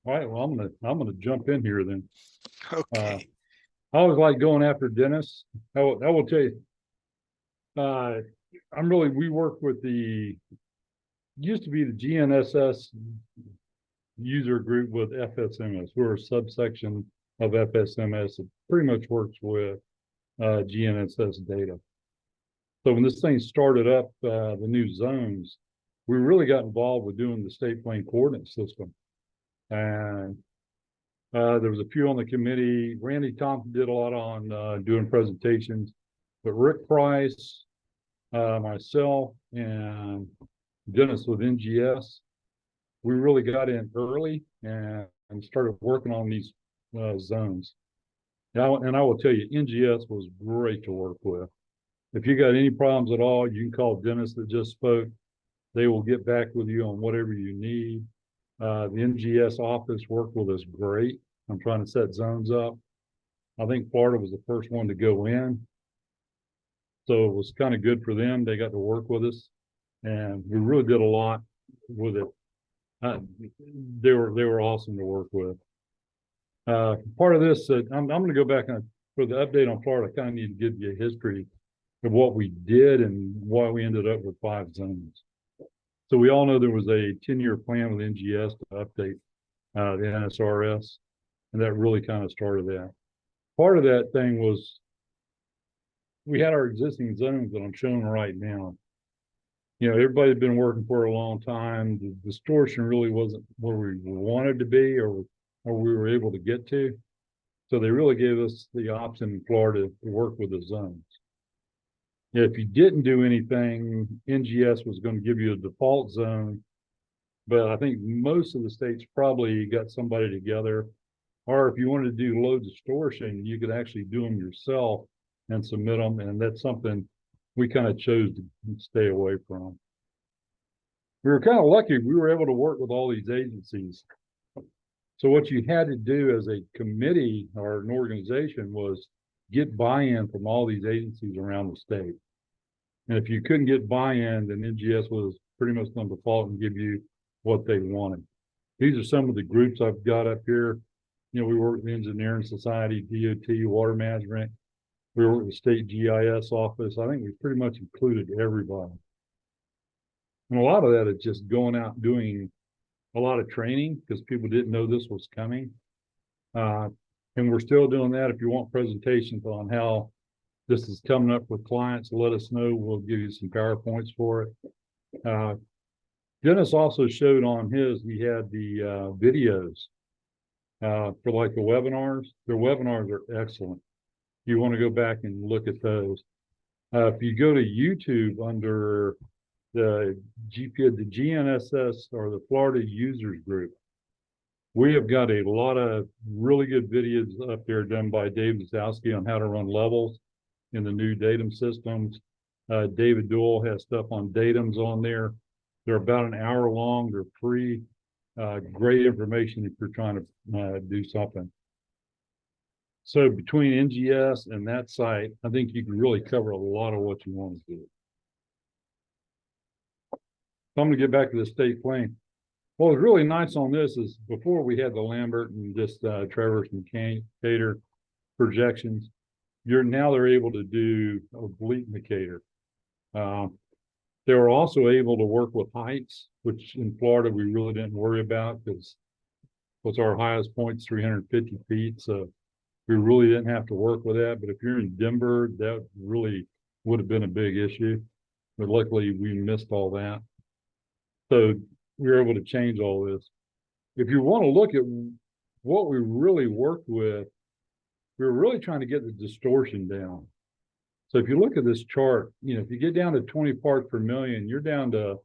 All right, well, I'm gonna jump in here then. Uh, Okay. I always like going after Dennis. I will tell you, uh, we work with used to be the GNSS user group with FSMS. We're a subsection of FSMS. It pretty much works with GNSS data. So when this thing started up, the new zones, we really got involved with doing the state plane coordinate system. And there was a few on the committee. Randy Thompson did a lot on doing presentations, but Rick Price, myself, and Dennis with NGS, we really got in early and started working on these zones. And I will tell you, NGS was great to work with. If you got any problems at all, you can call Dennis that just spoke. They will get back with you on whatever you need. The NGS office worked with us great. I'm trying to set zones up. I think Florida was the first one to go in. So it was kind of good for them. They got to work with us and we really did a lot with it. Uh, they were awesome to work with. Part of this, I'm going to go back for the update on Florida. I kind of need to give you a history of what we did and why we ended up with 5 zones. So we all know there was a 10-year plan with NGS to update the NSRS, and that really kind of started that. Part of that thing was we had our existing zones that I'm showing right now. You know, everybody had been working for a long time. The distortion really wasn't where we wanted to be or we were able to get to. So they really gave us the option in Florida to work with the zones. If you didn't do anything, NGS was going to give you a default zone, but I think most of the states probably got somebody together. Or if you wanted to do low distortion, you could actually do them yourself and submit them. And that's something we kind of chose to stay away from. We were kind of lucky. We were able to work with all these agencies. So what you had to do as a committee or an organization was get buy-in from all these agencies around the state. And if you couldn't get buy-in, then NGS was pretty much going to default and give you what they wanted. These are some of the groups I've got up here. You know, we work with the Engineering Society, DOT, Water Management. We work with the State GIS Office. I think we pretty much included everybody. And a lot of that is just going out and doing a lot of training because people didn't know this was coming. And we're still doing that. If you want presentations on how this is coming up with clients, let us know. We'll give you some PowerPoints for it. Dennis also showed on his, he had the videos for like the webinars. Their webinars are excellent. You want to go back and look at those. If you go to YouTube under the GNSS or the Florida Users Group, we have got a lot of really good videos up there done by Dave Zasowski on how to run levels in the new datum systems. David Duell has stuff on datums on there. They're about an hour long. They're free. Great information if you're trying to do something. So between NGS and that site, I think you can really cover a lot of what you want to do. So I'm going to get back to the state plane. What was really nice on this is before we had the Lambert and just Traverse and Cater projections, they're able to do oblique indicator. They were also able to work with heights, which in Florida we really didn't worry about because what's our highest point is 350 feet. So we really didn't have to work with that. But if you're in Denver, that really would have been a big issue. But luckily we missed all that. So we were able to change all this. If you want to look at what we really worked with, we were really trying to get the distortion down. So if you look at this chart, you know, if you get down to 20 parts per million, you're down to,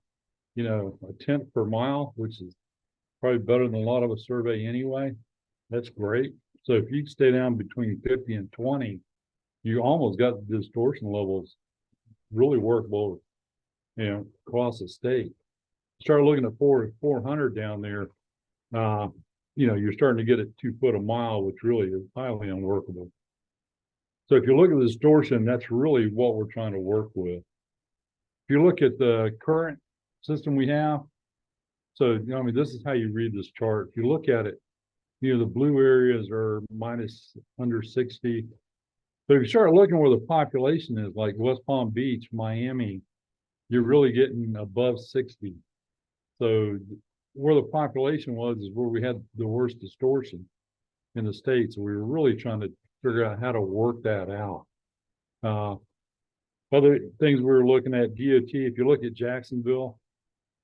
you know, a tenth per mile, which is probably better than a lot of us survey anyway. That's great. So if you stay down between 50 and 20, you almost got the distortion levels really workable, you know, across the state. Start looking at 400 down there, you know, you're starting to get at 2 foot a mile, which really is highly unworkable. So if you look at the distortion, that's really what we're trying to work with. If you look at the current system we have, so, you know, I mean, this is how you read this chart. If you look at it, the blue areas are minus under 60. But if you start looking where the population is, like West Palm Beach, Miami, you're really getting above 60. So where the population was is where we had the worst distortion in the state. So we were really trying to figure out how to work that out. Other things we were looking at, DOT, if you look at Jacksonville,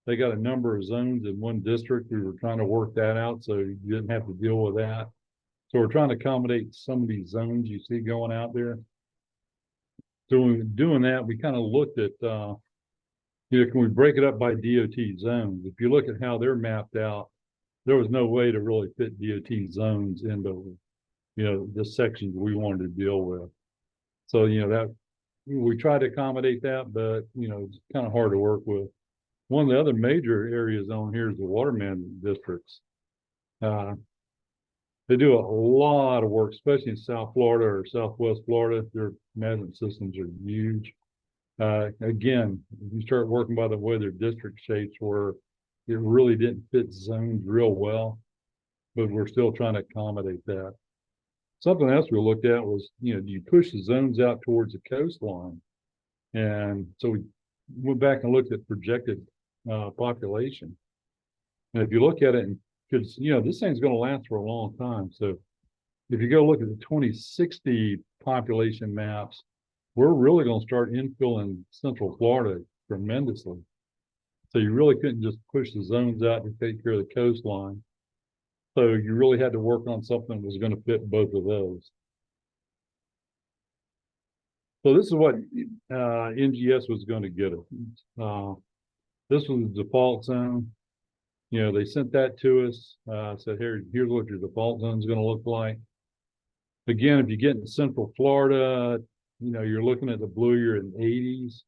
they got a number of zones in one district. We were trying to work that out so you didn't have to deal with that. So we're trying to accommodate some of these zones you see going out there. So doing that, we kind of looked at, can we break it up by DOT zones? If you look at how they're mapped out, there was no way to really fit DOT zones into, the sections we wanted to deal with. So, that we tried to accommodate that, but, it's kind of hard to work with. One of the other major areas on here is the water management districts. They do a lot of work, especially in South Florida or Southwest Florida. Their management systems are huge. Again, if you start working by the way their district shapes were, it really didn't fit zones real well, but we're still trying to accommodate that. Something else we looked at was, do you push the zones out towards the coastline? And so we went back and looked at projected population. And if you look at it, because this thing's going to last for a long time. So if you go look at the 2060 population maps, we're really going to start infilling Central Florida tremendously. So you really couldn't just push the zones out to take care of the coastline. So you really had to work on something that was going to fit both of those. So this is what NGS was going to get us. This was the default zone. They sent that to us, said, here's what your default zone is going to look like. Again, if you get in Central Florida, you're looking at the blue, you're in 80s.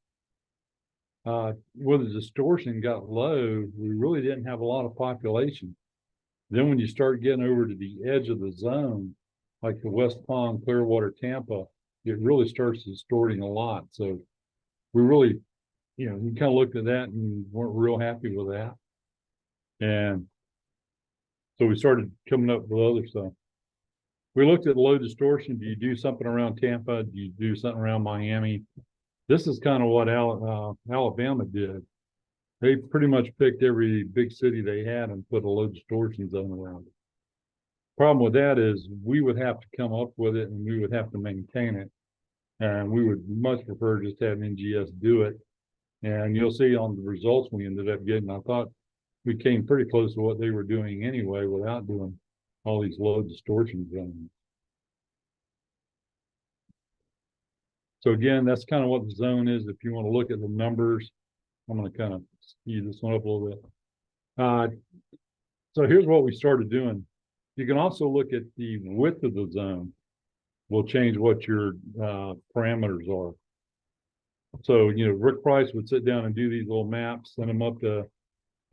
Where the distortion got low, we really didn't have a lot of population. Then when you start getting over to the edge of the zone, like the West Palm, Clearwater, Tampa, it really starts distorting a lot. So we really, we kind of looked at that and weren't real happy with that. And so we started coming up with other stuff. We looked at low distortion. Do you do something around Tampa? Do you do something around Miami? This is kind of what Alabama did. They pretty much picked every big city they had and put a low distortion zone around it. Problem with that is we would have to come up with it and we would have to maintain it. And we would much prefer just have NGS do it. And you'll see on the results we ended up getting, I thought we came pretty close to what they were doing anyway without doing all these low distortion zones. So again, that's kind of what the zone is. If you want to look at the numbers, I'm going to kind of speed this one up a little bit. So here's what we started doing. You can also look at the width of the zone. Will change what your parameters are. So, Rick Price would sit down and do these little maps, send them up to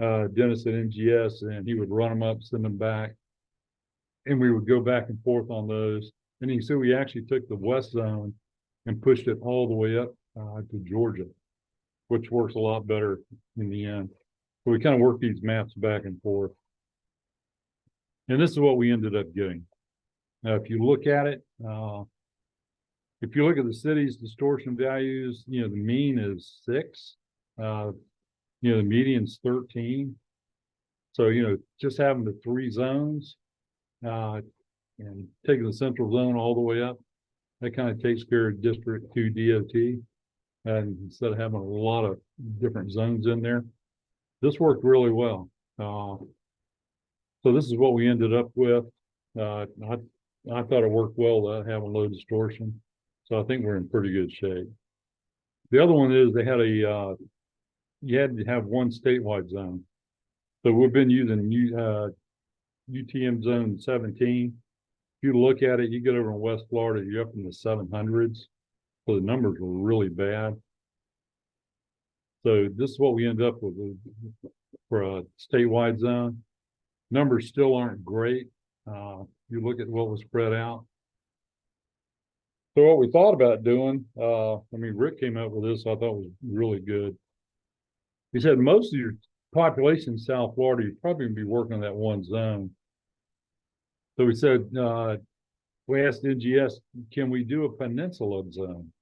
Dennis at NGS, and he would run them up, send them back. And we would go back and forth on those. And you see we actually took the west zone and pushed it all the way up to Georgia, which works a lot better in the end. So we kind of work these maps back and forth. And this is what we ended up getting. Now, if you look at it, if you look at the city's distortion values, the mean is 6. The median's 13. So, just having the 3 zones and taking the central zone all the way up, that kind of takes care of District 2 DOT. And instead of having a lot of different zones in there, this worked really well. So this is what we ended up with. I thought it worked well having low distortion. So I think we're in pretty good shape. The other one is they had you had to have one statewide zone. So we've been using UTM zone 17. If you look at it, you get over in West Florida, you're up in the 700s. So the numbers were really bad. So this is what we end up with for a statewide zone. Numbers still aren't great. You look at what was spread out. So what we thought about doing, Rick came up with this, I thought was really good. He said most of your population in South Florida, you're probably going to be working on that one zone. So we said, we asked NGS, can we do a peninsula zone?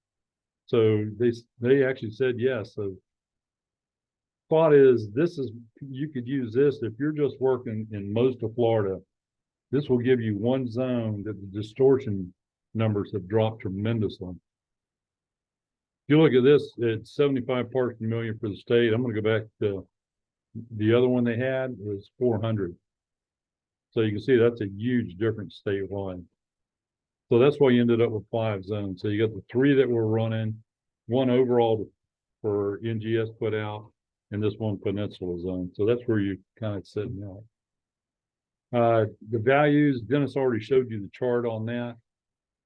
So they actually said yes. So thought is you could use this if you're just working in most of Florida. This will give you one zone that the distortion numbers have dropped tremendously. If you look at this, it's 75 parts per million for the state. I'm going to go back to the other one they had was 400. So you can see that's a huge difference statewide. So that's why you ended up with 5 zones. So you got the 3 that were running, one overall for NGS put out, and this one peninsula zone. So that's where you kind of sitting out. The values, Dennis already showed you the chart on that.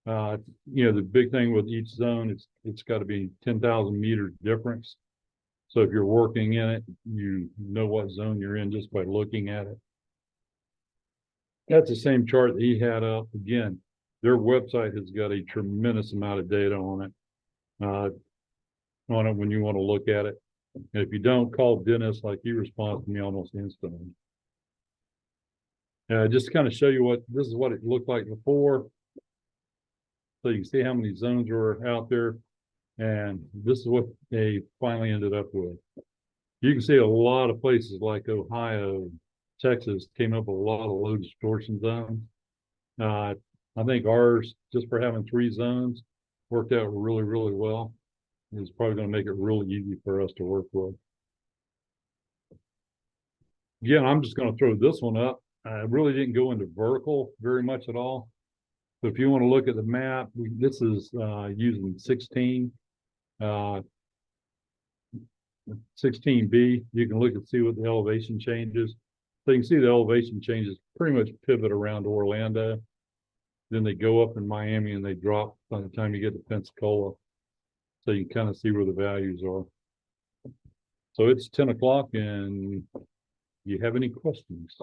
The big thing with each zone, it's got to be 10,000 meters difference. So if you're working in it, you know what zone you're in just by looking at it. That's the same chart that he had up. Again, their website has got a tremendous amount of data on it. When you want to look at it. And if you don't, call Dennis, like he responds to me almost instantly. Just to kind of show you this is what it looked like before. So you can see how many zones were out there. And this is what they finally ended up with. You can see a lot of places like Ohio, Texas came up with a lot of low distortion zones. I think ours, just for having 3 zones, worked out really, really well. It's probably going to make it really easy for us to work with. Again, I'm just going to throw this one up. I really didn't go into vertical very much at all. So if you want to look at the map, this is using 16. 16B, you can look and see what the elevation changes. So you can see the elevation changes pretty much pivot around Orlando. Then they go up in Miami and they drop by the time you get to Pensacola. So you can kind of see where the values are. So it's 10 o'clock and you have any questions?